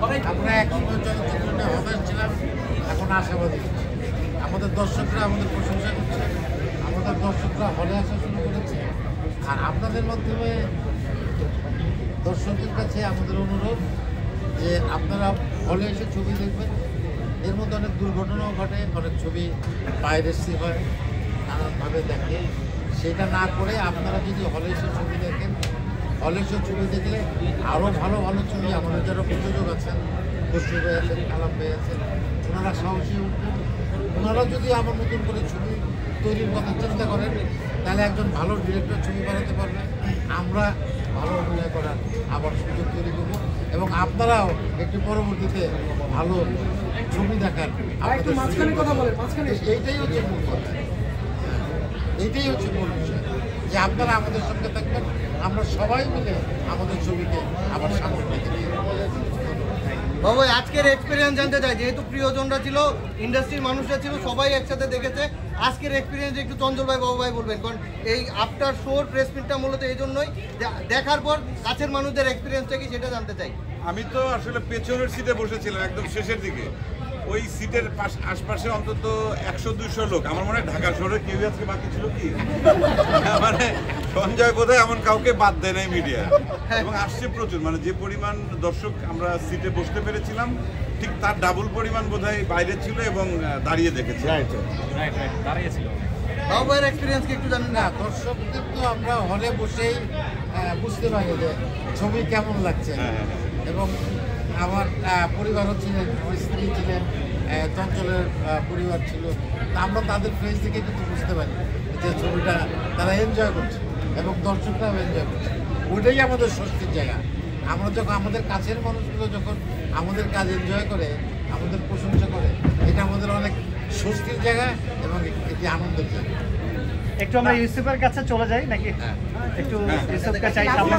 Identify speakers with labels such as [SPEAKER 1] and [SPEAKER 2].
[SPEAKER 1] আমরা একসময় চলচ্চিত্র নিয়ে হতাশ ছিলাম, এখন আশাবাদী। আমাদের দর্শকরা আমাদের প্রশংসা করছে, আমাদের দর্শকরা হলে আসা শুরু করেছে। আর আপনাদের মাধ্যমে দর্শকদের কাছে আমাদের অনুরোধ যে আপনারা হলে এসে ছবি দেখবেন। এর মধ্যে অনেক দুর্ঘটনাও ঘটে, অনেক ছবি পাইরেসি হয়, নানানভাবে দেখে। সেটা না করে আপনারা যদি হলে এসে ছবি দেখেন, হলে এসে ছবি দেখলে আরও ভালো ভালো ছবি আমাদের যারা প্রযোজক আছেন, খসরু ভাই আছেন, কালাম ভাই আছেন, ওনারা সাহসী উঠবেন। ওনারা যদি আমার নতুন করে ছবি তৈরির কথা চিন্তা করেন, তাহলে একজন ভালো ডিরেক্টর ছবি বানাতে পারবে। আমরা ভালো অভিনয় করার আবার সুযোগ তৈরি করবো এবং আপনারাও একটু পরবর্তীতে ভালো ছবি দেখার এইটাই হচ্ছে মূল কথা। এইটাই হচ্ছে মূল বিষয় যে আপনারা আমাদের সঙ্গে থাকবেন, আমরা সবাই মিলে আমাদের ছবিকে আবার সামনে নিয়ে
[SPEAKER 2] বাবু আজকের এক্সপিরিয়েন্স জানতে চাই, যেহেতু প্রিয়জনরা ছিল, ইন্ডাস্ট্রির মানুষরা ছিল, সবাই একসাথে দেখেছে। আজকের এক্সপিরিয়েন্স একটু চঞ্চল ভাই, বাবু ভাই বলবেন, কারণ এই আফটার শোর প্রেস মিটটা মূলত এই জন্যই যে দেখার পর কাছের মানুষদের এক্সপিরিয়েন্সটা কি সেটা জানতে চাই।
[SPEAKER 3] আমি তো আসলে পেছনের সিটে বসেছিলাম একদম শেষের দিকে। ওই সিটের আশপাশে অন্তত 100-200 লোক। আমার মনে হয় ঢাকা শহরে কেউ আজকে বাকি ছিল কি, মানে সঞ্জয় বোধহয় এমন কাউকে বাদ দেয় নাই মিডিয়া, এবং আসছে প্রচুর। মানে যে পরিমাণ দর্শক আমরা সিটে বসতে পেরেছিলাম, ঠিক তার ডাবল পরিমাণ বোধহয় বাইরে ছিল এবং দাঁড়িয়ে দেখেছি।
[SPEAKER 4] দাঁড়িয়েছিল।
[SPEAKER 2] বাবু ভাইয়ের এক্সপিরিয়েন্স কি একটু জানেন?
[SPEAKER 1] না, দর্শকদের তো আমরা হলে বসেই বুঝতে পারি যে ছবি কেমন লাগছে। এবং আমার পরিবারও ছিলেন, আমার স্ত্রী ছিলেন, চঞ্চলের পরিবার ছিল। তা আমরা তাদের ফেস থেকে কিন্তু বুঝতে পারি যে ছবিটা তারা এনজয় করছে এবং দর্শকরাও এনজয় করছে। ওইটাই আমাদের স্বস্তির জায়গা। আমরা যখন আমাদের কাছের মানুষগুলো যখন আমাদের কাজ এনজয় করে, আমাদের প্রশংসা করে, এটা আমাদের অনেক স্বস্তির জায়গা এবং এটি আনন্দের জায়গা।
[SPEAKER 4] একটু আমরা ইউসুফের কাছে চলে যাই নাকি? একটু ইউসুফকে চাই সামনে।